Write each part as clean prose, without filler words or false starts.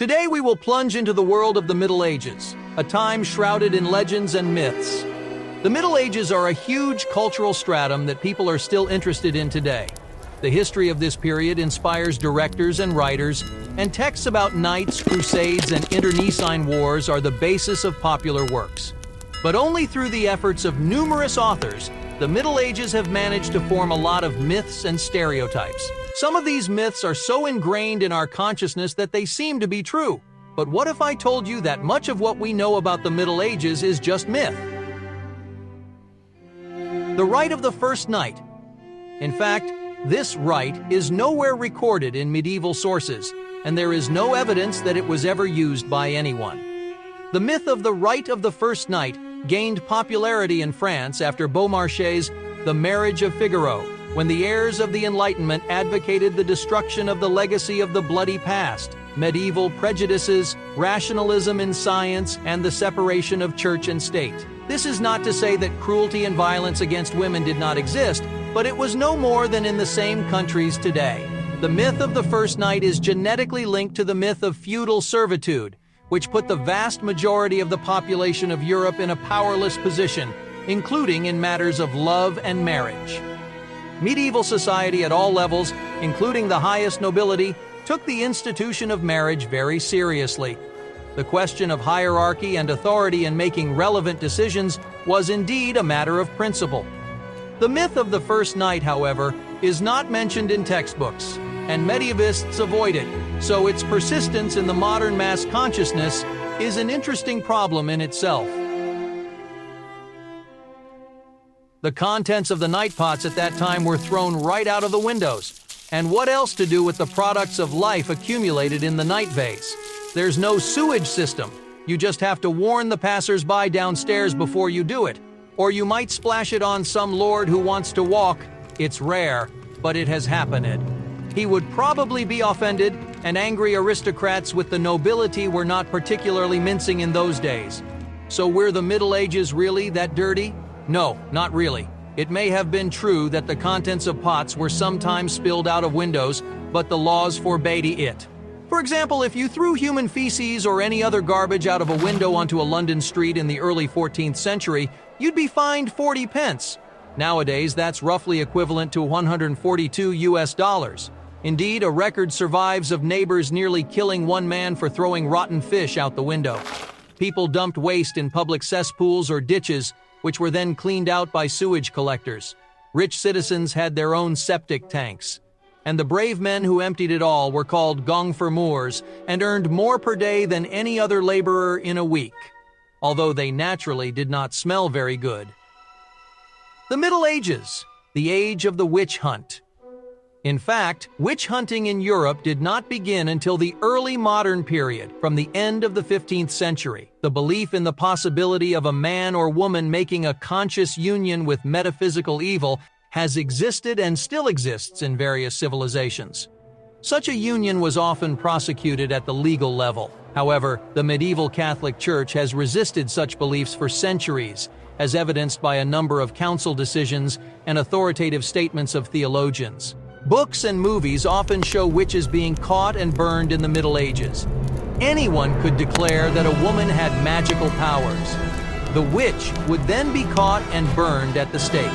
Today we will plunge into the world of the Middle Ages, a time shrouded in legends and myths. The Middle Ages are a huge cultural stratum that people are still interested in today. The history of this period inspires directors and writers, and texts about knights, crusades, and internecine wars are the basis of popular works. But only through the efforts of numerous authors, the Middle Ages have managed to form a lot of myths and stereotypes. Some of these myths are so ingrained in our consciousness that they seem to be true. But what if I told you that much of what we know about the Middle Ages is just myth? The rite of the first night. In fact, this rite is nowhere recorded in medieval sources, and there is no evidence that it was ever used by anyone. The myth of the rite of the first night gained popularity in France after Beaumarchais' The Marriage of Figaro, when the heirs of the Enlightenment advocated the destruction of the legacy of the bloody past, medieval prejudices, rationalism in science, and the separation of church and state. This is not to say that cruelty and violence against women did not exist, but it was no more than in the same countries today. The myth of the first night is genetically linked to the myth of feudal servitude, which put the vast majority of the population of Europe in a powerless position, including in matters of love and marriage. Medieval society at all levels, including the highest nobility, took the institution of marriage very seriously. The question of hierarchy and authority in making relevant decisions was indeed a matter of principle. The myth of the first night, however, is not mentioned in textbooks, and medievalists avoid it, so its persistence in the modern mass consciousness is an interesting problem in itself. The contents of the night pots at that time were thrown right out of the windows. And what else to do with the products of life accumulated in the night vase? There's no sewage system. You just have to warn the passers-by downstairs before you do it. Or you might splash it on some lord who wants to walk. It's rare, but it has happened. He would probably be offended, and angry aristocrats with the nobility were not particularly mincing in those days. So were the Middle Ages really that dirty? No, not really. It may have been true that the contents of pots were sometimes spilled out of windows, but the laws forbade it. For example, if you threw human feces or any other garbage out of a window onto a London street in the early 14th century, you'd be fined 40 pence. Nowadays, that's roughly equivalent to $142. Indeed, a record survives of neighbors nearly killing one man for throwing rotten fish out the window. People dumped waste in public cesspools or ditches, which were then cleaned out by sewage collectors. Rich citizens had their own septic tanks. And the brave men who emptied it all were called gonfirmours and earned more per day than any other laborer in a week, although they naturally did not smell very good. The Middle Ages, the age of the witch hunt. In fact, witch hunting in Europe did not begin until the early modern period, from the end of the 15th century. The belief in the possibility of a man or woman making a conscious union with metaphysical evil has existed and still exists in various civilizations. Such a union was often prosecuted at the legal level. However, the medieval Catholic Church has resisted such beliefs for centuries, as evidenced by a number of council decisions and authoritative statements of theologians. Books and movies often show witches being caught and burned in the Middle Ages. Anyone could declare that a woman had magical powers. The witch would then be caught and burned at the stake.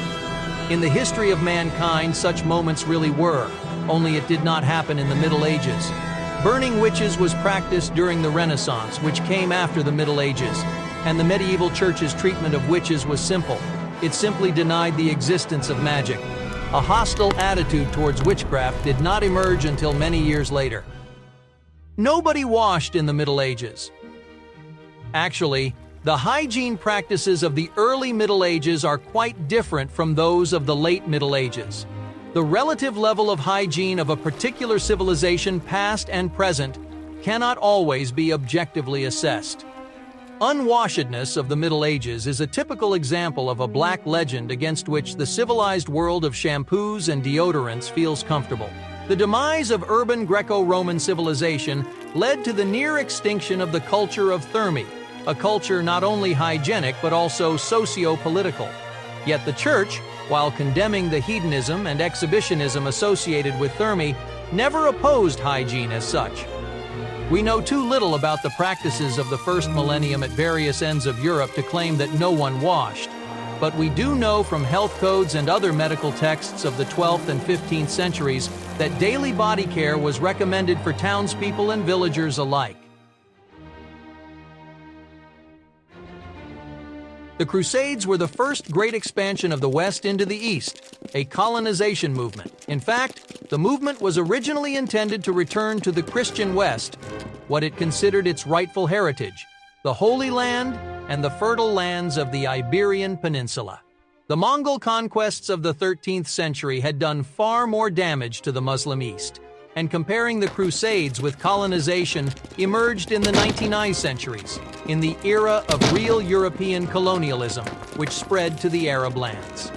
In the history of mankind, such moments really were, only it did not happen in the Middle Ages. Burning witches was practiced during the Renaissance, which came after the Middle Ages, and the medieval church's treatment of witches was simple. It simply denied the existence of magic. A hostile attitude towards witchcraft did not emerge until many years later. Nobody washed in the Middle Ages. Actually, the hygiene practices of the early Middle Ages are quite different from those of the late Middle Ages. The relative level of hygiene of a particular civilization, past and present, cannot always be objectively assessed. Unwashedness of the Middle Ages is a typical example of a black legend against which the civilized world of shampoos and deodorants feels comfortable. The demise of urban Greco-Roman civilization led to the near extinction of the culture of Thermi, a culture not only hygienic but also socio-political. Yet the Church, while condemning the hedonism and exhibitionism associated with Thermi, never opposed hygiene as such. We know too little about the practices of the first millennium at various ends of Europe to claim that no one washed. But we do know from health codes and other medical texts of the 12th and 15th centuries that daily body care was recommended for townspeople and villagers alike. The Crusades were the first great expansion of the West into the East, a colonization movement. In fact, the movement was originally intended to return to the Christian West what it considered its rightful heritage, the Holy Land and the fertile lands of the Iberian Peninsula. The Mongol conquests of the 13th century had done far more damage to the Muslim East, and comparing the Crusades with colonization emerged in the 19th centuries, in the era of real European colonialism, which spread to the Arab lands.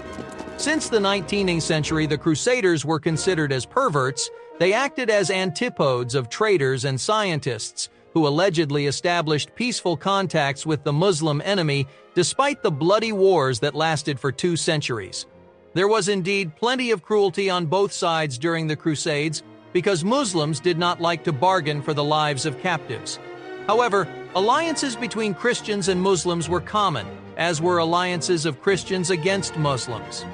Since the 19th century, the Crusaders were considered as perverts. They acted as antipodes of traders and scientists who allegedly established peaceful contacts with the Muslim enemy despite the bloody wars that lasted for 2 centuries. There was indeed plenty of cruelty on both sides during the Crusades because Muslims did not like to bargain for the lives of captives. However, alliances between Christians and Muslims were common, as were alliances of Christians against Muslims.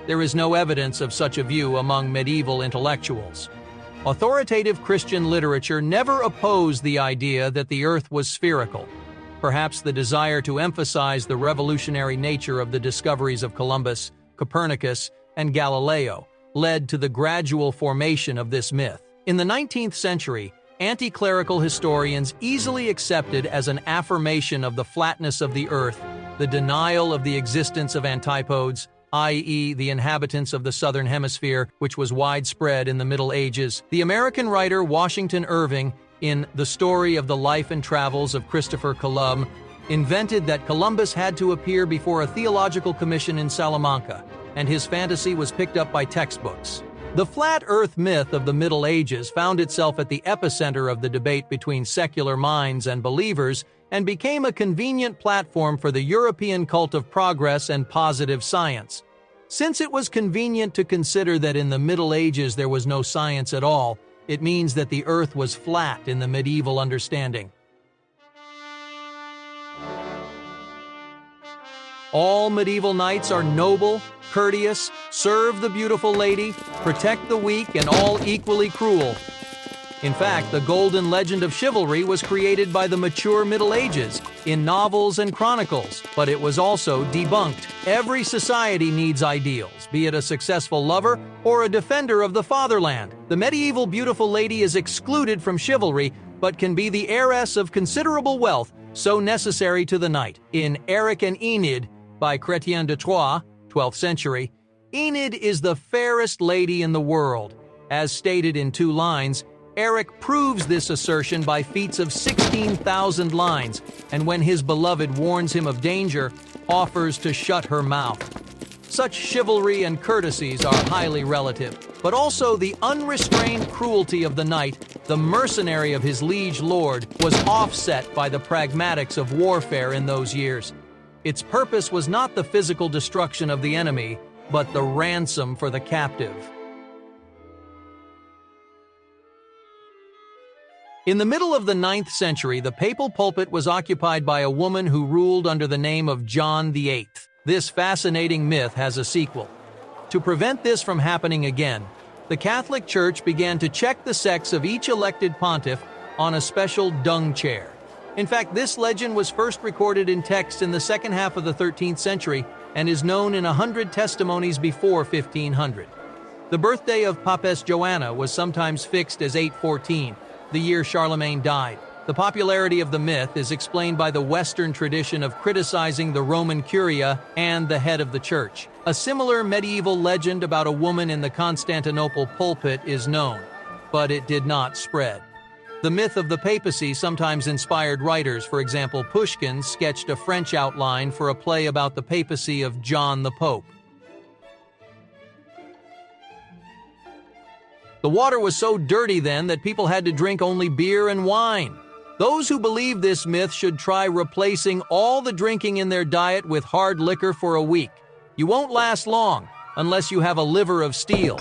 There is no evidence of such a view among medieval intellectuals. Authoritative Christian literature never opposed the idea that the earth was spherical. Perhaps the desire to emphasize the revolutionary nature of the discoveries of Columbus, Copernicus, and Galileo led to the gradual formation of this myth. In the 19th century, anti-clerical historians easily accepted as an affirmation of the flatness of the earth, the denial of the existence of antipodes, i.e. the inhabitants of the southern hemisphere, which was widespread in the Middle Ages. The American writer Washington Irving, in The Story of the Life and Travels of Christopher Columbus, invented that Columbus had to appear before a theological commission in Salamanca, and his fantasy was picked up by textbooks. The flat earth myth of the Middle Ages found itself at the epicenter of the debate between secular minds and believers and became a convenient platform for the European cult of progress and positive science. Since it was convenient to consider that in the Middle Ages there was no science at all, it means that the earth was flat in the medieval understanding. All medieval knights are noble, courteous, serve the beautiful lady, protect the weak, and all equally cruel. In fact, the golden legend of chivalry was created by the mature Middle Ages in novels and chronicles, but it was also debunked. Every society needs ideals, be it a successful lover or a defender of the fatherland. The medieval beautiful lady is excluded from chivalry, but can be the heiress of considerable wealth, so necessary to the knight. In Eric and Enid, by Chrétien de Troyes, 12th century, Enid is the fairest lady in the world. As stated in 2 lines, Eric proves this assertion by feats of 16,000 lines, and when his beloved warns him of danger, offers to shut her mouth. Such chivalry and courtesies are highly relative, but also the unrestrained cruelty of the knight, the mercenary of his liege lord, was offset by the pragmatics of warfare in those years. Its purpose was not the physical destruction of the enemy, but the ransom for the captive. In the middle of the 9th century, the papal pulpit was occupied by a woman who ruled under the name of John VIII. This fascinating myth has a sequel. To prevent this from happening again, the Catholic Church began to check the sex of each elected pontiff on a special dung chair. In fact, this legend was first recorded in text in the second half of the 13th century and is known in 100 testimonies before 1500. The birthday of Papess Joanna was sometimes fixed as 814, the year Charlemagne died. The popularity of the myth is explained by the Western tradition of criticizing the Roman Curia and the head of the church. A similar medieval legend about a woman in the Constantinople pulpit is known, but it did not spread. The myth of the papacy sometimes inspired writers. For example, Pushkin sketched a French outline for a play about the papacy of John the Pope. The water was so dirty then that people had to drink only beer and wine. Those who believe this myth should try replacing all the drinking in their diet with hard liquor for a week. You won't last long unless you have a liver of steel.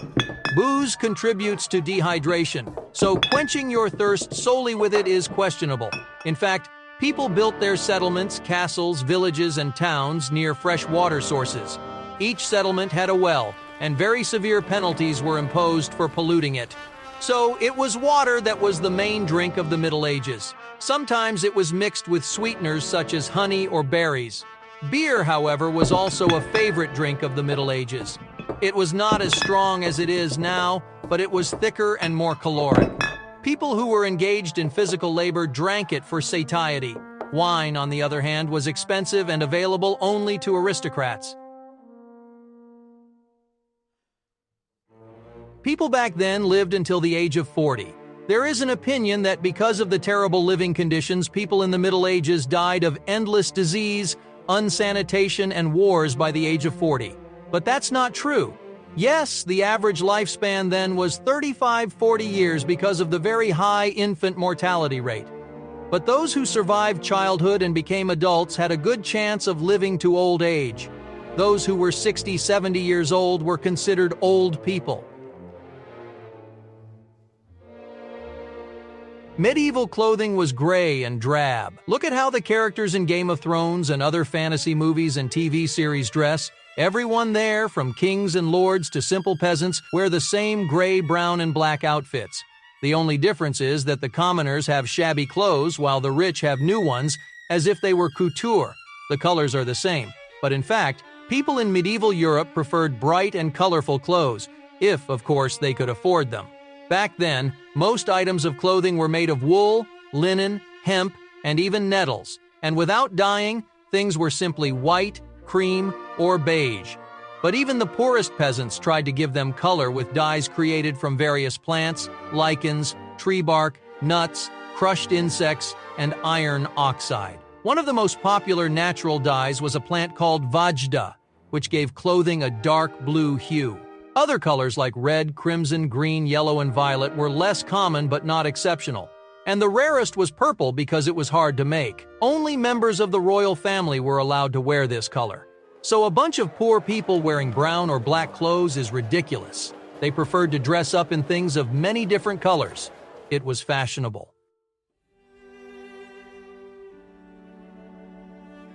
Booze contributes to dehydration, so quenching your thirst solely with it is questionable. In fact, people built their settlements, castles, villages, and towns near fresh water sources. Each settlement had a well, and very severe penalties were imposed for polluting it. So it was water that was the main drink of the Middle Ages. Sometimes it was mixed with sweeteners such as honey or berries. Beer, however, was also a favorite drink of the Middle Ages. It was not as strong as it is now, but it was thicker and more caloric. People who were engaged in physical labor drank it for satiety. Wine, on the other hand, was expensive and available only to aristocrats. People back then lived until the age of 40. There is an opinion that because of the terrible living conditions, people in the Middle Ages died of endless disease, unsanitation, and wars by the age of 40. But that's not true. Yes, the average lifespan then was 35-40 years because of the very high infant mortality rate. But those who survived childhood and became adults had a good chance of living to old age. Those who were 60-70 years old were considered old people. Medieval clothing was gray and drab. Look at how the characters in Game of Thrones and other fantasy movies and TV series dress. Everyone there, from kings and lords to simple peasants, wear the same gray, brown, and black outfits. The only difference is that the commoners have shabby clothes while the rich have new ones, as if they were couture. The colors are the same, but in fact, people in medieval Europe preferred bright and colorful clothes, if, of course, they could afford them. Back then, most items of clothing were made of wool, linen, hemp, and even nettles, and without dyeing, things were simply white, cream, or beige. But even the poorest peasants tried to give them color with dyes created from various plants, lichens, tree bark, nuts, crushed insects, and iron oxide. One of the most popular natural dyes was a plant called vajda, which gave clothing a dark blue hue. Other colors like red, crimson, green, yellow, and violet were less common but not exceptional. And the rarest was purple because it was hard to make. Only members of the royal family were allowed to wear this color. So a bunch of poor people wearing brown or black clothes is ridiculous. They preferred to dress up in things of many different colors. It was fashionable.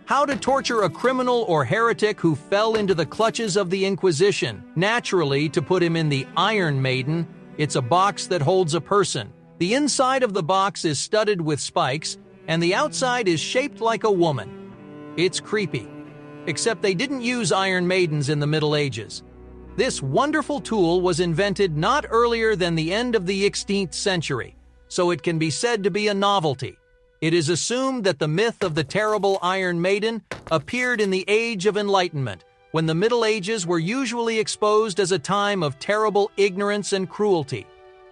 How to torture a criminal or heretic who fell into the clutches of the Inquisition. Naturally, to put him in the Iron Maiden, it's a box that holds a person. The inside of the box is studded with spikes, and the outside is shaped like a woman. It's creepy. Except they didn't use Iron Maidens in the Middle Ages. This wonderful tool was invented not earlier than the end of the 16th century, so it can be said to be a novelty. It is assumed that the myth of the terrible Iron Maiden appeared in the Age of Enlightenment, when the Middle Ages were usually exposed as a time of terrible ignorance and cruelty.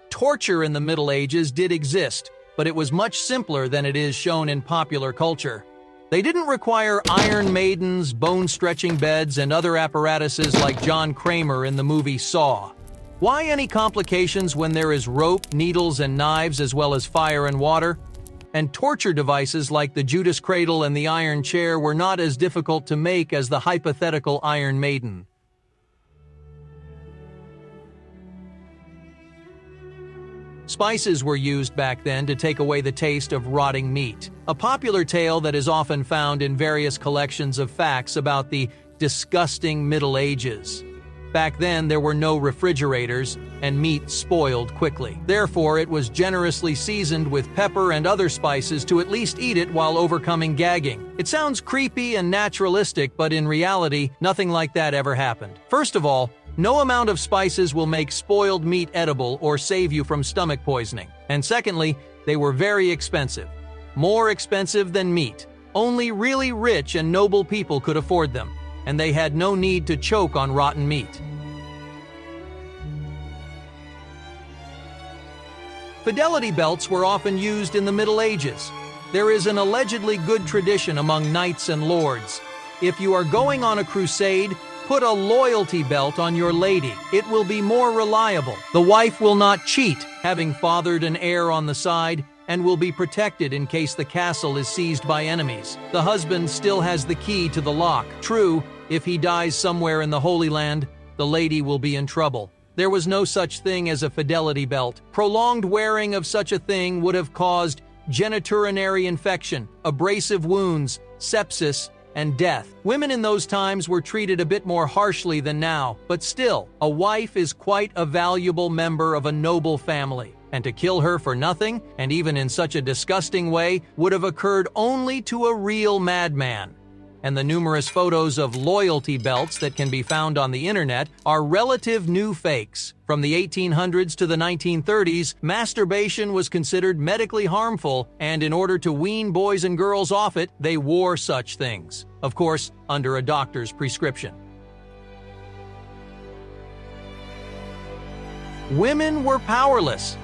Torture in the Middle Ages did exist, but it was much simpler than it is shown in popular culture. They didn't require Iron Maidens, bone-stretching beds, and other apparatuses like John Kramer in the movie Saw. Why any complications when there is rope, needles, and knives as well as fire and water? And torture devices like the Judas cradle and the iron chair were not as difficult to make as the hypothetical Iron Maiden. Spices were used back then to take away the taste of rotting meat, a popular tale that is often found in various collections of facts about the disgusting Middle Ages. Back then, there were no refrigerators, and meat spoiled quickly. Therefore, it was generously seasoned with pepper and other spices to at least eat it while overcoming gagging. It sounds creepy and naturalistic, but in reality, nothing like that ever happened. First of all, no amount of spices will make spoiled meat edible or save you from stomach poisoning. And secondly, they were very expensive. More expensive than meat. Only really rich and noble people could afford them, and they had no need to choke on rotten meat. Fidelity belts were often used in the Middle Ages. There is an allegedly good tradition among knights and lords. If you are going on a crusade, put a loyalty belt on your lady. It will be more reliable. The wife will not cheat, having fathered an heir on the side, and will be protected in case the castle is seized by enemies. The husband still has the key to the lock. True, if he dies somewhere in the Holy Land, the lady will be in trouble. There was no such thing as a Fidelity belt. Prolonged wearing of such a thing would have caused genitourinary infection, abrasive wounds, sepsis, and death. Women in those times were treated a bit more harshly than now, but still, a wife is quite a valuable member of a noble family. And to kill her for nothing, and even in such a disgusting way, would have occurred only to a real madman. And the numerous photos of loyalty belts that can be found on the internet are relative new fakes. From the 1800s to the 1930s, masturbation was considered medically harmful, and in order to wean boys and girls off it, they wore such things. Of course, under a doctor's prescription. Women were powerless.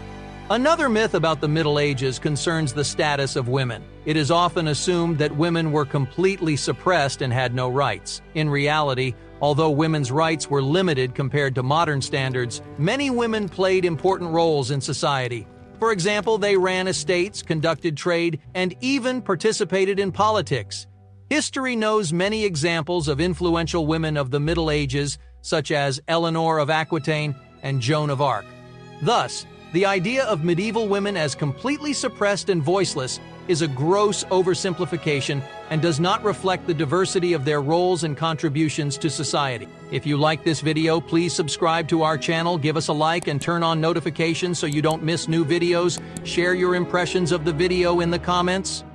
Another myth about the Middle Ages concerns the status of women. It is often assumed that women were completely suppressed and had no rights. In reality, although women's rights were limited compared to modern standards, many women played important roles in society. For example, they ran estates, conducted trade, and even participated in politics. History knows many examples of influential women of the Middle Ages, such as Eleanor of Aquitaine and Joan of Arc. Thus, the idea of medieval women as completely suppressed and voiceless is a gross oversimplification and does not reflect the diversity of their roles and contributions to society. If you like this video, please subscribe to our channel, give us a like, and turn on notifications so you don't miss new videos. Share your impressions of the video in the comments.